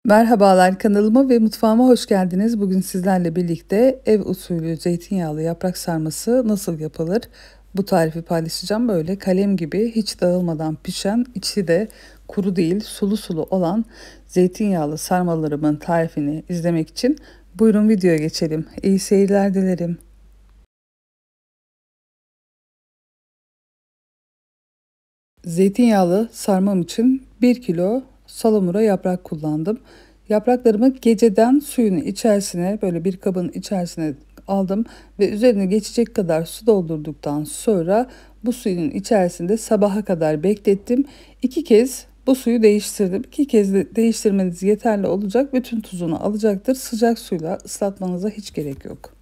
Merhabalar, kanalıma ve mutfağıma hoş geldiniz. Bugün sizlerle birlikte ev usulü zeytinyağlı yaprak sarması nasıl yapılır? Bu tarifi paylaşacağım. Böyle kalem gibi hiç dağılmadan pişen, içi de kuru değil, sulu sulu olan zeytinyağlı sarmalarımın tarifini izlemek için buyurun videoya geçelim. İyi seyirler dilerim. Zeytinyağlı sarmam için 1 kilo salamura yaprak kullandım. Yapraklarımı geceden suyunu içerisine böyle bir kabın içerisine aldım ve üzerine geçecek kadar su doldurduktan sonra bu suyun içerisinde sabaha kadar beklettim. 2 kez bu suyu değiştirdim. 2 kez de değiştirmeniz yeterli olacak. Bütün tuzunu alacaktır. Sıcak suyla ıslatmanıza hiç gerek yok.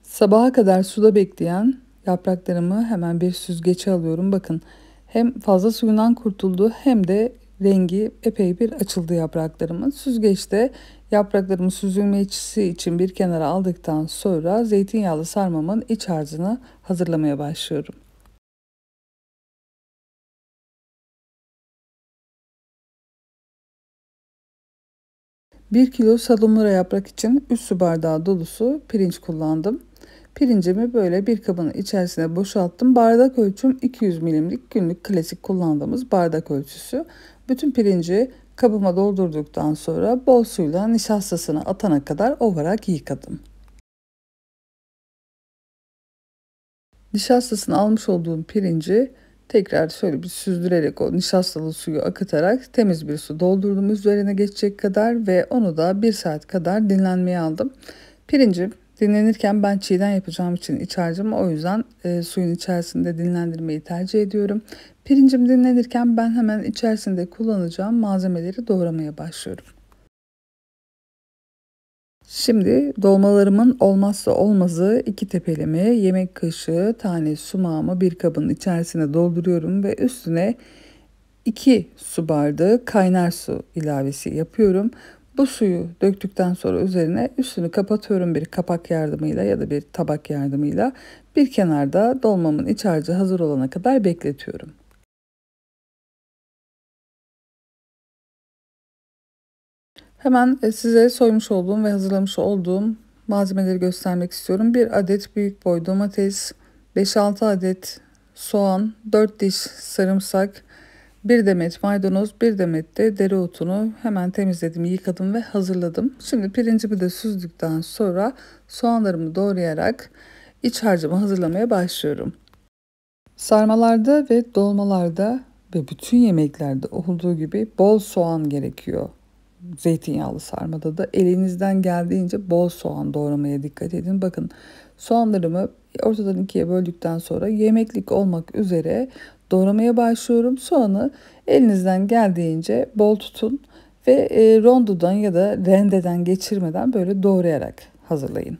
Sabaha kadar suda bekleyen yapraklarımı hemen bir süzgece alıyorum. Bakın hem fazla suyundan kurtuldu hem de rengi epey bir açıldı yapraklarımın. Süzgeçte yapraklarımı süzülmesi için bir kenara aldıktan sonra zeytinyağlı sarmamın iç harcını hazırlamaya başlıyorum. 1 kilo salamura yaprak için 3 su bardağı dolusu pirinç kullandım. Pirincimi böyle bir kabın içerisine boşalttım. Bardak ölçüm 200 milimlik günlük klasik kullandığımız bardak ölçüsü. Bütün pirinci kabıma doldurduktan sonra bol suyla nişastasını atana kadar ovarak yıkadım. Nişastasını almış olduğum pirinci tekrar şöyle bir süzdürerek o nişastalı suyu akıtarak temiz bir su doldurdum üzerine geçecek kadar ve onu da 1 saat kadar dinlenmeye aldım. Pirinci dinlenirken ben çiğden yapacağım için iç harcımı o yüzden suyun içerisinde dinlendirmeyi tercih ediyorum. Pirincim dinlenirken ben hemen içerisinde kullanacağım malzemeleri doğramaya başlıyorum. Şimdi dolmalarımın olmazsa olmazı 2 tepelimi, yemek kaşığı tane sumağımı bir kabın içerisine dolduruyorum ve üstüne 2 su bardağı kaynar su ilavesi yapıyorum. Bu suyu döktükten sonra üzerine üstünü kapatıyorum bir kapak yardımıyla ya da bir tabak yardımıyla. Bir kenarda dolmamın iç harcı hazır olana kadar bekletiyorum. Hemen size soymuş olduğum ve hazırlamış olduğum malzemeleri göstermek istiyorum. 1 adet büyük boy domates, 5-6 adet soğan, 4 diş sarımsak, 1 demet maydanoz, 1 demet de dereotunu hemen temizledim, yıkadım ve hazırladım. Şimdi pirincimi de süzdükten sonra soğanlarımı doğrayarak iç harcımı hazırlamaya başlıyorum. Sarmalarda ve dolmalarda ve bütün yemeklerde olduğu gibi bol soğan gerekiyor. Zeytinyağlı sarmada da elinizden geldiğince bol soğan doğramaya dikkat edin. Bakın soğanlarımı ortadan ikiye böldükten sonra yemeklik olmak üzere doğramaya başlıyorum. Soğanı elinizden geldiğince bol tutun ve rondodan ya da rendeden geçirmeden böyle doğrayarak hazırlayın.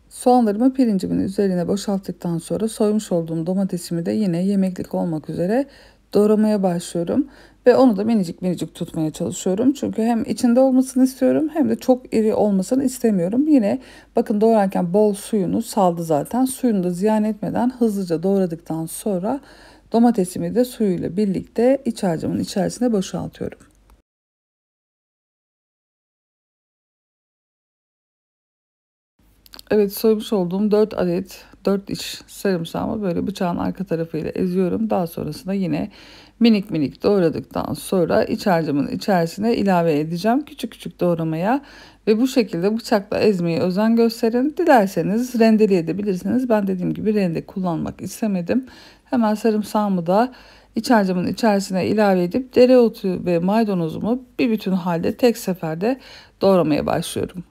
Soğanlarımı pirincimin üzerine boşalttıktan sonra soymuş olduğum domatesimi de yine yemeklik olmak üzere doğramaya başlıyorum. Ve onu da minicik minicik tutmaya çalışıyorum. Çünkü hem içinde olmasını istiyorum hem de çok iri olmasını istemiyorum. Yine bakın doğrarken bol suyunu saldı zaten. Suyunu da ziyan etmeden hızlıca doğradıktan sonra domatesimi de suyuyla birlikte iç harcımın içerisine boşaltıyorum. Evet, soymuş olduğum 4 adet 4 diş sarımsağımı böyle bıçağın arka tarafıyla eziyorum. Daha sonrasında yine minik minik doğradıktan sonra iç harcımın içerisine ilave edeceğim. Küçük küçük doğramaya ve bu şekilde bıçakla ezmeye özen gösterin. Dilerseniz rendeleyebilirsiniz. Ben dediğim gibi rende kullanmak istemedim. Hemen sarımsağımı da iç harcımın içerisine ilave edip dereotu ve maydanozumu bir bütün halde tek seferde doğramaya başlıyorum.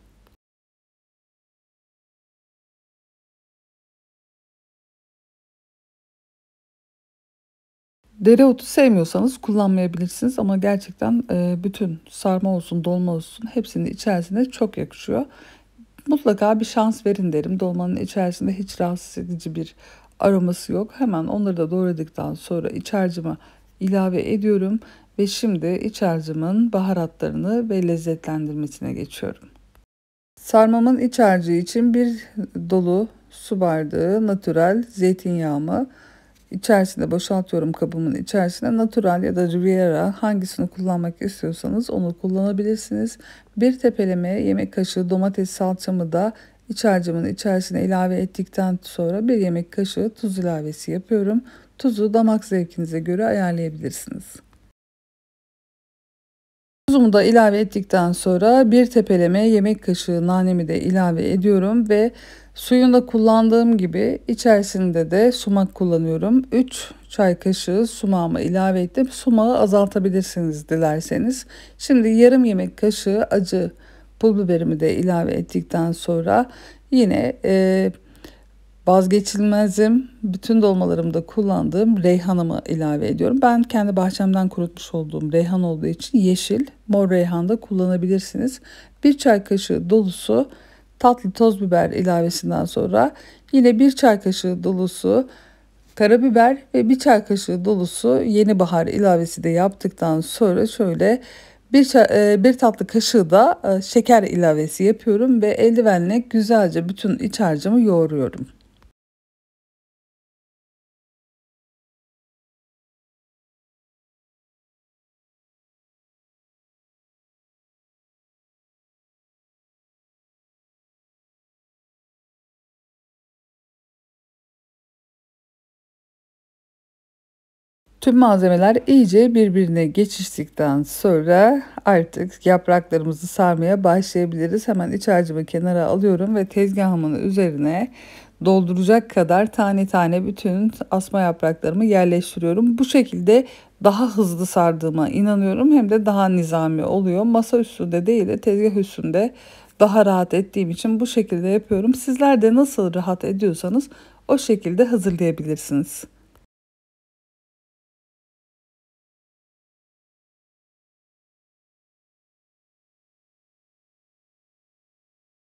Dereotu sevmiyorsanız kullanmayabilirsiniz ama gerçekten bütün sarma olsun, dolma olsun hepsinin içerisine çok yakışıyor. Mutlaka bir şans verin derim. Dolmanın içerisinde hiç rahatsız edici bir aroması yok. Hemen onları da doğradıktan sonra iç harcıma ilave ediyorum ve şimdi iç harcımın baharatlarını ve lezzetlendirmesine geçiyorum. Sarmamın iç harcı için bir dolu su bardağı natürel zeytinyağımı içerisine boşaltıyorum, kabımın içerisine. Natural ya da Riviera, hangisini kullanmak istiyorsanız onu kullanabilirsiniz. Bir tepeleme yemek kaşığı domates salçamı da iç harcımın içerisine ilave ettikten sonra bir yemek kaşığı tuz ilavesi yapıyorum. Tuzu damak zevkinize göre ayarlayabilirsiniz. Tuzumu da ilave ettikten sonra bir tepeleme yemek kaşığı nanemi de ilave ediyorum ve suyunda kullandığım gibi içerisinde de sumak kullanıyorum. 3 çay kaşığı sumağımı ilave ettim. Sumağı azaltabilirsiniz dilerseniz. Şimdi yarım yemek kaşığı acı pul biberimi de ilave ettikten sonra yine vazgeçilmezim, bütün dolmalarımda kullandığım reyhanımı ilave ediyorum. Ben kendi bahçemden kurutmuş olduğum reyhan olduğu için yeşil, mor reyhan da kullanabilirsiniz. Bir çay kaşığı dolusu tatlı toz biber ilavesinden sonra yine bir çay kaşığı dolusu karabiber ve bir çay kaşığı dolusu yeni bahar ilavesi de yaptıktan sonra şöyle bir tatlı kaşığı da şeker ilavesi yapıyorum ve eldivenle güzelce bütün iç harcımı yoğuruyorum. Tüm malzemeler iyice birbirine geçiştikten sonra artık yapraklarımızı sarmaya başlayabiliriz. Hemen iç harcımı kenara alıyorum ve tezgahımın üzerine dolduracak kadar tane tane bütün asma yapraklarımı yerleştiriyorum. Bu şekilde daha hızlı sardığıma inanıyorum, hem de daha nizami oluyor. Masa üstünde değil de tezgah üstünde daha rahat ettiğim için bu şekilde yapıyorum. Sizler de nasıl rahat ediyorsanız o şekilde hazırlayabilirsiniz.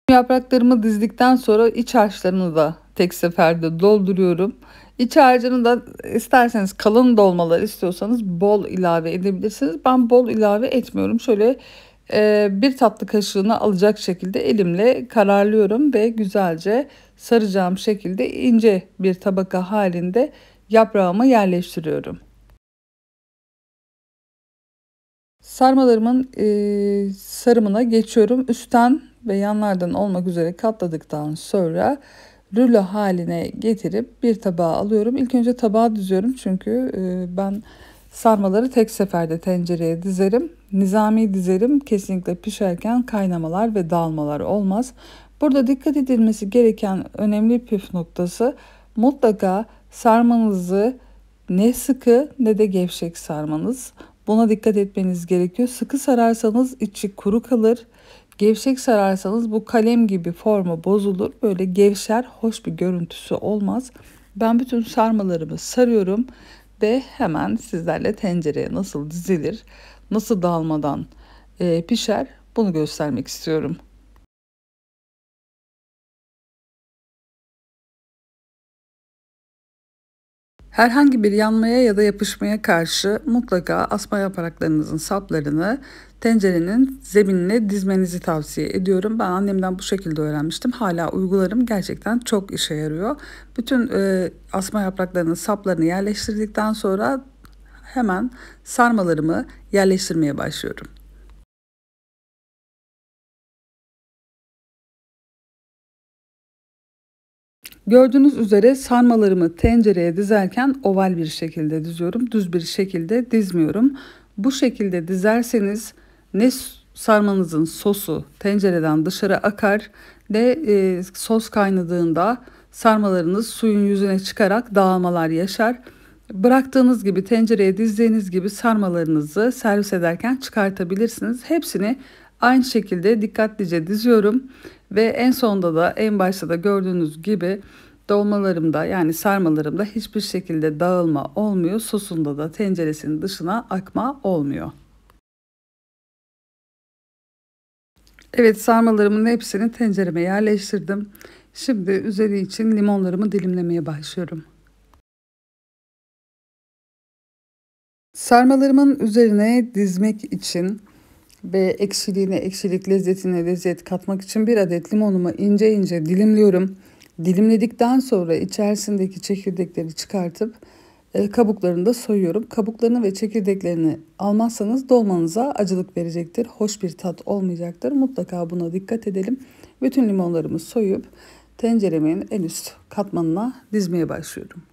Yapraklarımı dizdikten sonra iç harçlarını da tek seferde dolduruyorum. İç harcını da isterseniz kalın dolmalar istiyorsanız bol ilave edebilirsiniz. Ben bol ilave etmiyorum. Şöyle bir tatlı kaşığını alacak şekilde elimle kararlıyorum ve güzelce saracağım şekilde ince bir tabaka halinde yaprağımı yerleştiriyorum. Sarmalarımın sarımına geçiyorum. Üstten ve yanlardan olmak üzere katladıktan sonra rulo haline getirip bir tabağa alıyorum. İlk önce tabağa diziyorum çünkü ben sarmaları tek seferde tencereye dizerim. Nizami dizerim. Kesinlikle pişerken kaynamalar ve dağılmalar olmaz. Burada dikkat edilmesi gereken önemli püf noktası, mutlaka sarmanızı ne sıkı ne de gevşek sarmanız. Buna dikkat etmeniz gerekiyor. Sıkı sararsanız içi kuru kalır. Gevşek sararsanız bu kalem gibi formu bozulur. Böyle gevşer, hoş bir görüntüsü olmaz. Ben bütün sarmalarımı sarıyorum ve hemen sizlerle tencereye nasıl dizilir, nasıl dağılmadan pişer bunu göstermek istiyorum. Herhangi bir yanmaya ya da yapışmaya karşı mutlaka asma yapraklarınızın saplarını tencerenin zeminine dizmenizi tavsiye ediyorum. Ben annemden bu şekilde öğrenmiştim. Hala uygularım, gerçekten çok işe yarıyor. Bütün asma yapraklarının saplarını yerleştirdikten sonra hemen sarmalarımı yerleştirmeye başlıyorum. Gördüğünüz üzere sarmalarımı tencereye dizerken oval bir şekilde diziyorum. Düz bir şekilde dizmiyorum. Bu şekilde dizerseniz ne sarmanızın sosu tencereden dışarı akar ne sos kaynadığında sarmalarınız suyun yüzüne çıkarak dağılmalar yaşar. Bıraktığınız gibi tencereye dizdiğiniz gibi sarmalarınızı servis ederken çıkartabilirsiniz. Hepsini aynı şekilde dikkatlice diziyorum ve en sonunda da en başta da gördüğünüz gibi dolmalarımda, yani sarmalarımda hiçbir şekilde dağılma olmuyor. Sosunda da tenceresinin dışına akma olmuyor. Evet, sarmalarımın hepsini tencereme yerleştirdim. Şimdi üzeri için limonlarımı dilimlemeye başlıyorum. Sarmalarımın üzerine dizmek için ve ekşiliğine ekşilik, lezzetine lezzet katmak için bir adet limonumu ince ince dilimliyorum. Dilimledikten sonra içerisindeki çekirdekleri çıkartıp Kabuklarını da soyuyorum. Kabuklarını ve çekirdeklerini almazsanız dolmanıza acılık verecektir. Hoş bir tat olmayacaktır. Mutlaka buna dikkat edelim. Bütün limonlarımı soyup tenceremin en üst katmanına dizmeye başlıyorum.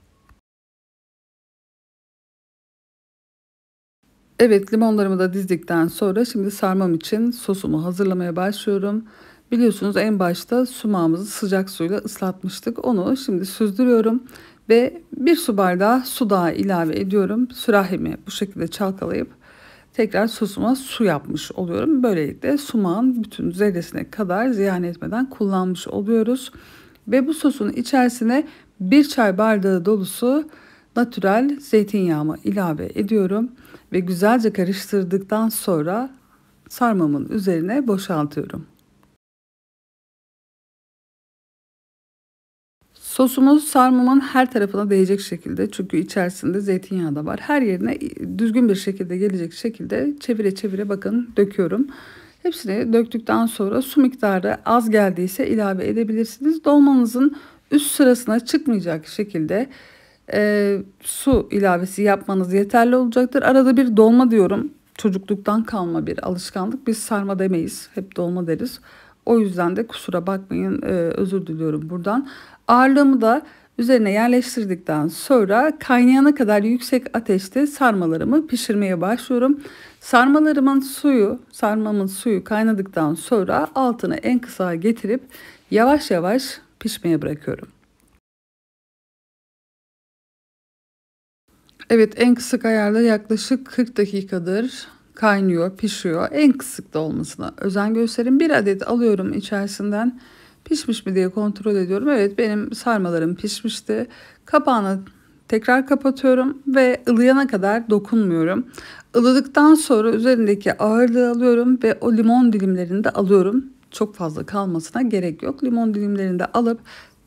Evet, limonlarımı da dizdikten sonra şimdi sarmam için sosumu hazırlamaya başlıyorum. Biliyorsunuz en başta sumağımızı sıcak suyla ıslatmıştık. Onu şimdi süzdürüyorum ve bir su bardağı su daha ilave ediyorum. Sürahimi bu şekilde çalkalayıp tekrar sosuma su yapmış oluyorum. Böylelikle sumağın bütün zerresine kadar ziyan etmeden kullanmış oluyoruz. Ve bu sosun içerisine bir çay bardağı dolusu natürel zeytinyağımı ilave ediyorum ve güzelce karıştırdıktan sonra sarmamın üzerine boşaltıyorum. Sosumuz sarmamın her tarafına değecek şekilde, çünkü içerisinde zeytinyağı da var. Her yerine düzgün bir şekilde gelecek şekilde çevire çevire bakın döküyorum. Hepsini döktükten sonra su miktarı az geldiyse ilave edebilirsiniz. Dolmanızın üst sırasına çıkmayacak şekilde su ilavesi yapmanız yeterli olacaktır. Arada bir dolma diyorum. Çocukluktan kalma bir alışkanlık. Biz sarma demeyiz. Hep dolma deriz. O yüzden de kusura bakmayın, özür diliyorum buradan. Ağırlığımı da üzerine yerleştirdikten sonra kaynayana kadar yüksek ateşte sarmalarımı pişirmeye başlıyorum. Sarmamın suyu kaynadıktan sonra altını en kısa getirip yavaş yavaş pişmeye bırakıyorum. Evet, en kısık ayarda yaklaşık 40 dakikadır kaynıyor, pişiyor. En kısık da olmasına özen gösterin. Bir adet alıyorum içerisinden. Pişmiş mi diye kontrol ediyorum. Evet, benim sarmalarım pişmişti. Kapağını tekrar kapatıyorum ve ılıyana kadar dokunmuyorum. Ilıdıktan sonra üzerindeki ağırlığı alıyorum ve o limon dilimlerini de alıyorum. Çok fazla kalmasına gerek yok. Limon dilimlerini de alıp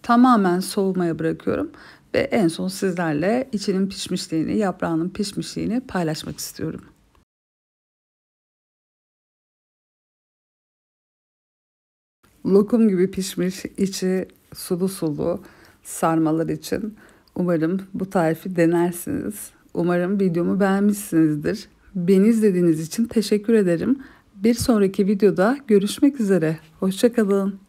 tamamen soğumaya bırakıyorum. Ve en son sizlerle içinin pişmişliğini, yaprağının pişmişliğini paylaşmak istiyorum. Lokum gibi pişmiş, içi sulu sulu sarmalar için umarım bu tarifi denersiniz. Umarım videomu beğenmişsinizdir. Beni izlediğiniz için teşekkür ederim. Bir sonraki videoda görüşmek üzere. Hoşça kalın.